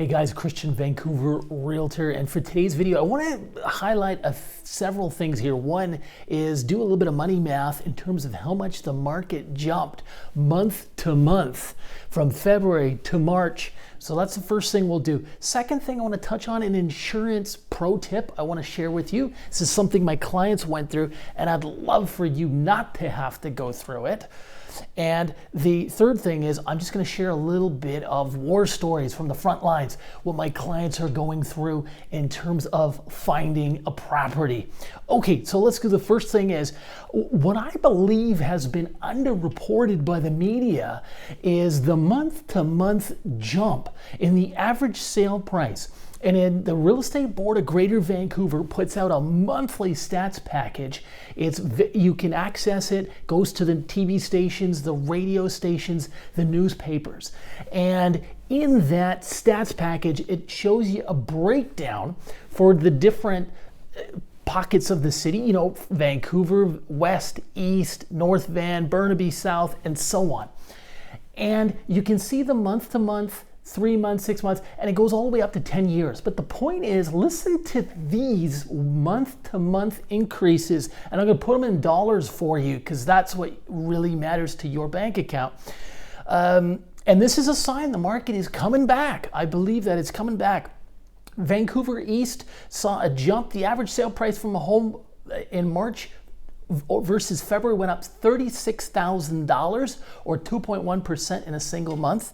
Hey guys, Christian, Vancouver realtor, and for today's video I want to highlight several things here. One is do a little bit of money math in terms of how much the market jumped month to month from February to March. So that's the first thing we'll do. Second thing I want to touch on, an insurance pro tip I want to share with you. This is something my clients went through and I'd love for you not to have to go through it. And the third thing is I'm just going to share a little bit of war stories from the front lines, what my clients are going through in terms of finding a property. Okay, so let's go. The first thing is what I believe has been underreported by the media is the month-to-month jump in the average sale price. And in the Real Estate Board of Greater Vancouver puts out a monthly stats package. You can access it, goes to the TV stations, the radio stations, the newspapers. And in that stats package, it shows you a breakdown for the different pockets of the city, you know, Vancouver, West, East, North Van, Burnaby South, and so on. And you can see the month to month, 3 months, 6 months, and it goes all the way up to 10 years. But the point is, listen to these month-to-month increases, and I'm going to put them in dollars for you because that's what really matters to your bank account. And this is a sign the market is coming back. I believe that it's coming back. Vancouver East saw a jump. The average sale price from a home in March versus February went up $36,000 or 2.1% in a single month.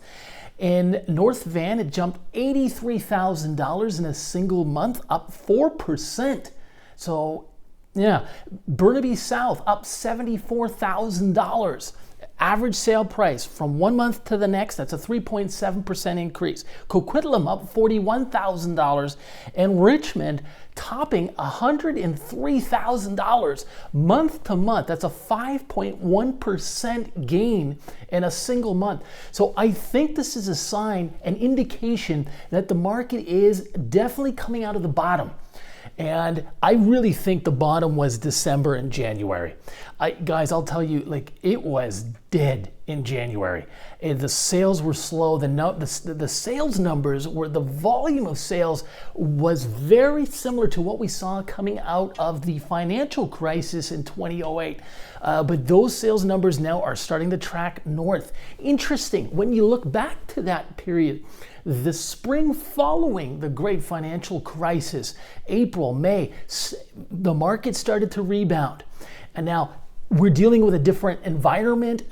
In North Van, it jumped $83,000 in a single month, up 4%. So, yeah, Burnaby South up $74,000. Average sale price from 1 month to the next, that's a 3.7% increase. Coquitlam up $41,000, and Richmond topping $103,000 month to month. That's a 5.1% gain in a single month. So I think this is a sign, an indication that the market is definitely coming out of the bottom. And I really think the bottom was December and January. Guys, I'll tell you, like, it was dead in January. The sales were slow. The sales numbers were, the volume of sales was very similar to what we saw coming out of the financial crisis in 2008. But those sales numbers now are starting to track north. Interesting, when you look back to that period, the spring following the great financial crisis, April, May, the market started to rebound. And now we're dealing with a different environment.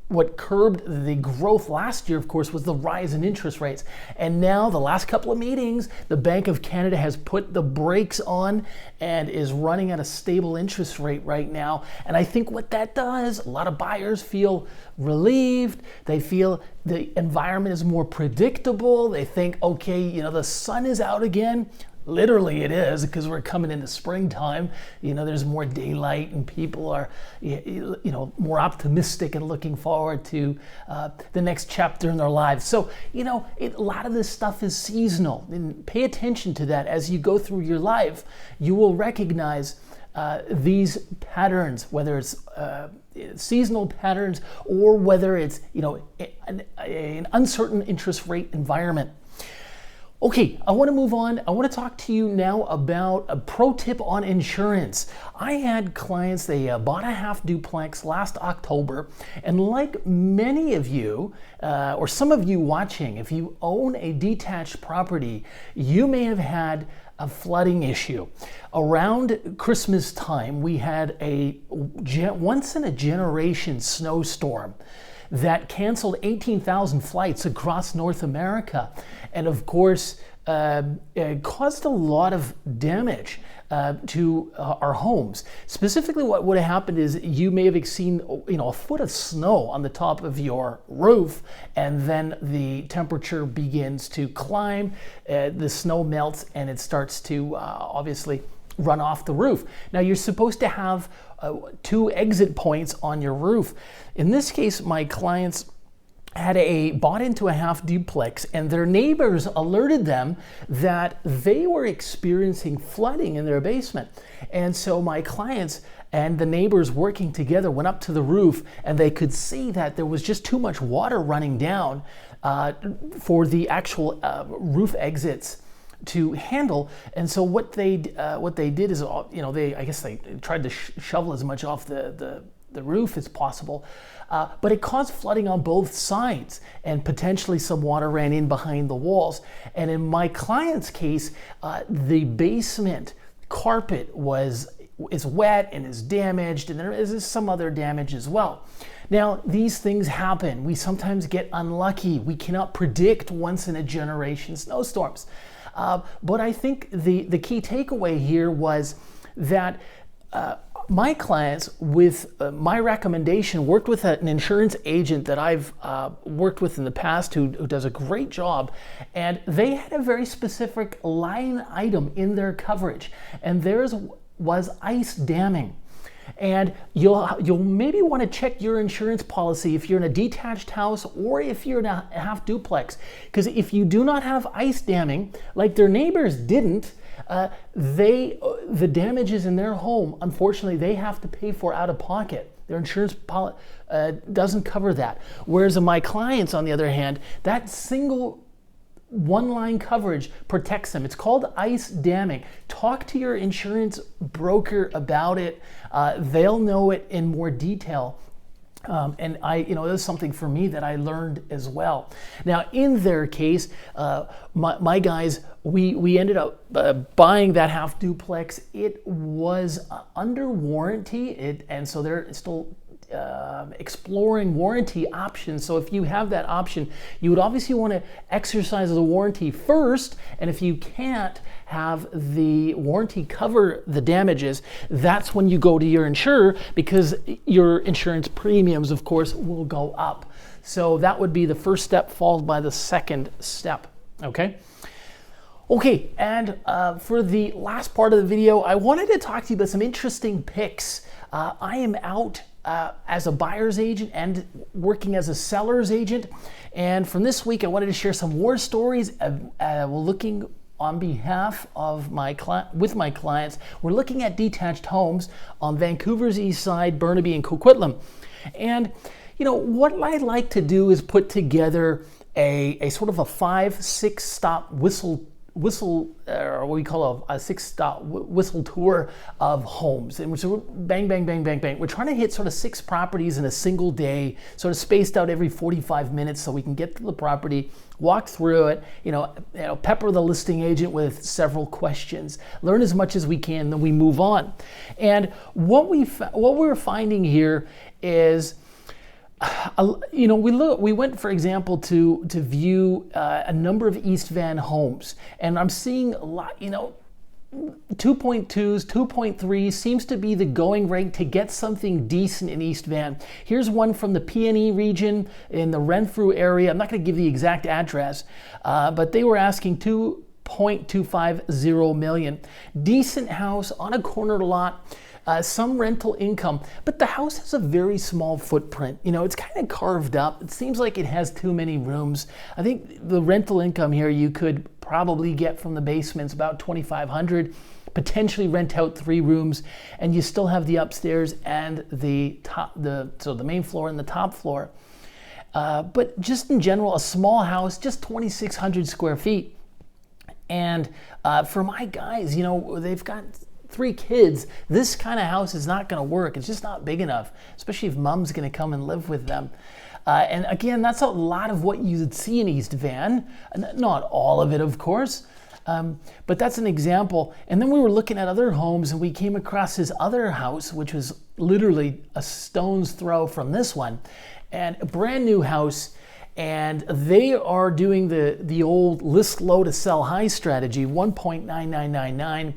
What curbed the growth last year, of course, was the rise in interest rates. And now the last couple of meetings, the Bank of Canada has put the brakes on and is running at a stable interest rate right now. And I think what that does, a lot of buyers feel relieved. They feel the environment is more predictable. They think, okay, you know, the sun is out again. Literally it is, because we're coming into springtime. You know, there's more daylight and people are, you know, more optimistic and looking forward to the next chapter in their lives. So, you know, a lot of this stuff is seasonal, and pay attention to that as you go through your life. You will recognize these patterns, whether it's seasonal patterns or whether it's, you know, an uncertain interest rate environment. Okay, I want to move on. I want to talk to you now about a pro tip on insurance. I had clients, they bought a half duplex last October, and like many of you, or some of you watching, if you own a detached property, you may have had a flooding issue. Around Christmas time, we had a once in a generation snowstorm that canceled 18,000 flights across North America. And of course, it caused a lot of damage to our homes. Specifically, what would have happened is you may have seen, you know, a foot of snow on the top of your roof, and then the temperature begins to climb, the snow melts, and it starts to obviously run off the roof. Now you're supposed to have 2 exit points on your roof. In this case, my clients had bought into a half duplex, and their neighbors alerted them that they were experiencing flooding in their basement. And so my clients and the neighbors working together went up to the roof, and they could see that there was just too much water running down for the actual roof exits to handle. And so what they did is, I guess they tried to shovel as much off the roof as possible, but it caused flooding on both sides, and potentially some water ran in behind the walls. And in my client's case, the basement carpet is wet and is damaged, and there is some other damage as well. Now, these things happen. We sometimes get unlucky. We cannot predict once in a generation snowstorms. But I think the key takeaway here was that my clients, with my recommendation, worked with an insurance agent that I've worked with in the past who does a great job, and they had a very specific line item in their coverage, and theirs was ice damming. And you'll maybe want to check your insurance policy if you're in a detached house or if you're in a half duplex, because if you do not have ice damming, like their neighbors didn't, the damages in their home, unfortunately, they have to pay for out of pocket. Their insurance doesn't cover that. Whereas in my clients, on the other hand, that single one-line coverage protects them. It's called ice damming. Talk to your insurance broker about it. They'll know it in more detail. And it was something for me that I learned as well. Now, in their case, my guys, we ended up buying that half duplex. It was under warranty, and so they're still exploring warranty options. So if you have that option, you would obviously want to exercise the warranty first, and if you can't have the warranty cover the damages, that's when you go to your insurer, because your insurance premiums, of course, will go up. So that would be the first step, followed by the second step. Okay, and for the last part of the video, I wanted to talk to you about some interesting picks. I am out as a buyer's agent and working as a seller's agent, and from this week I wanted to share some war stories. We're looking on behalf of my clients. We're looking at detached homes on Vancouver's east side, Burnaby and Coquitlam. And what I like to do is put together a sort of a 5-6 stop whistle, or what we call a 6-stop whistle tour of homes. And so we're bang, bang, bang, bang, bang. We're trying to hit sort of 6 properties in a single day, sort of spaced out every 45 minutes, so we can get to the property, walk through it, pepper the listing agent with several questions, learn as much as we can, then we move on. And what we're finding here is, we went, for example, to view a number of East Van homes, and I'm seeing a lot, 2.2s, 2.3 seems to be the going rate to get something decent in East Van. Here's one from the PNE region in the Renfrew area. I'm not going to give the exact address, but they were asking $2.250 million. Decent house on a corner lot. Some rental income, but the house has a very small footprint. It's kind of carved up. It seems like it has too many rooms. I think the rental income here you could probably get from the basements about $2,500, potentially rent out 3 rooms, and you still have the upstairs and the main floor and the top floor. But just in general, a small house, just 2,600 square feet. And for my guys, they've got 3 kids. This kind of house is not going to work. It's just not big enough, especially if mom's going to come and live with them. And again, that's a lot of what you'd see in East Van. Not all of it, of course, but that's an example. And then we were looking at other homes, and we came across this other house, which was literally a stone's throw from this one, and a brand new house. And they are doing the old list low to sell high strategy, 1.9999.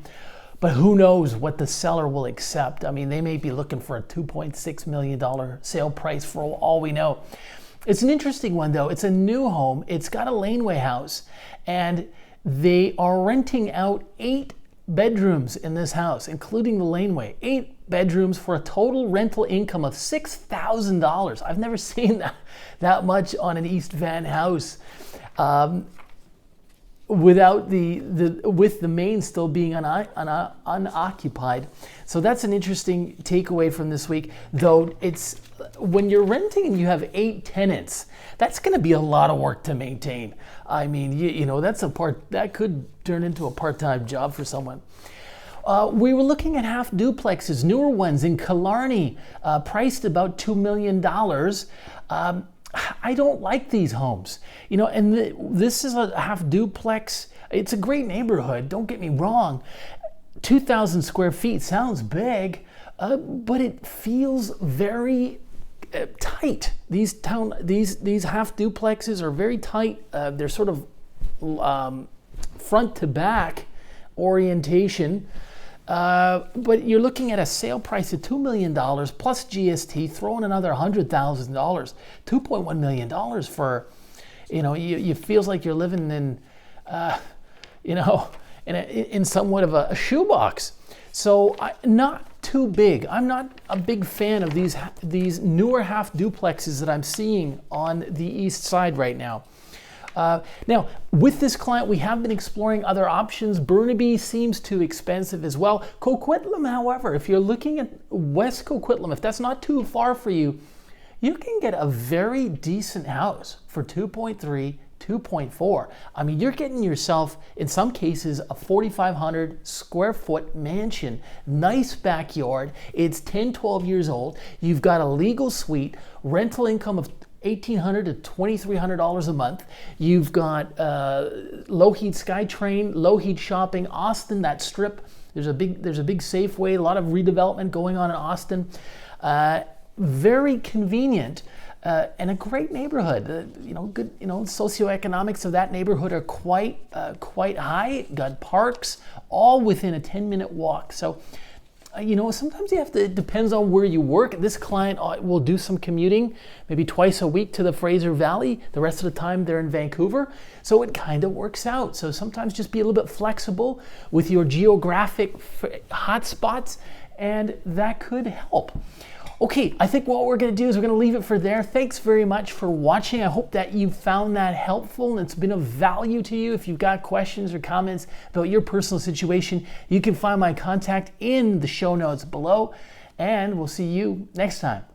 But who knows what the seller will accept. I mean, they may be looking for a $2.6 million sale price for all we know. It's an interesting one, though. It's a new home. It's got a laneway house, and they are renting out 8 bedrooms in this house, including the laneway. 8 bedrooms for a total rental income of $6,000. I've never seen that much on an East Van house. Without with the main still being unoccupied. So that's an interesting takeaway from this week, though it's when you're renting and you have 8 tenants, that's going to be a lot of work to maintain. I mean, you know, that could turn into a part-time job for someone. We were looking at half duplexes, newer ones in Killarney, priced about $2 million. I don't like these homes, you know, and this is a half duplex. It's a great neighborhood, don't get me wrong. 2,000 square feet sounds big, but it feels very tight. These half duplexes are very tight. They're sort of front to back orientation. But you're looking at a sale price of $2 million plus GST, throw in another $100,000, $2.1 million for, you know, you feels like you're living in, you know, in somewhat of a shoebox. So not too big. I'm not a big fan of these newer half duplexes that I'm seeing on the east side right now. Now, with this client, we have been exploring other options. Burnaby seems too expensive as well. Coquitlam, however, if you're looking at West Coquitlam, if that's not too far for you, you can get a very decent house for 2.3, 2.4. I mean, you're getting yourself, in some cases, a 4,500 square foot mansion, nice backyard. It's 10, 12 years old. You've got a legal suite, rental income of $1,800 to $2,300 a month. You've got low heat SkyTrain, low heat shopping, Austin, that strip. There's a big Safeway, a lot of redevelopment going on in Austin. Very convenient and a great neighborhood. You know, good. You know, socioeconomics of that neighborhood are quite high. Got parks, all within a 10-minute walk. So. You know, sometimes you have to, it depends on where you work. This client will do some commuting, maybe twice a week to the Fraser Valley. The rest of the time they're in Vancouver. So it kind of works out. So sometimes just be a little bit flexible with your geographic hotspots, and that could help. Okay, I think what we're going to do is we're going to leave it for there. Thanks very much for watching. I hope that you found that helpful and it's been of value to you. If you've got questions or comments about your personal situation, you can find my contact in the show notes below, and we'll see you next time.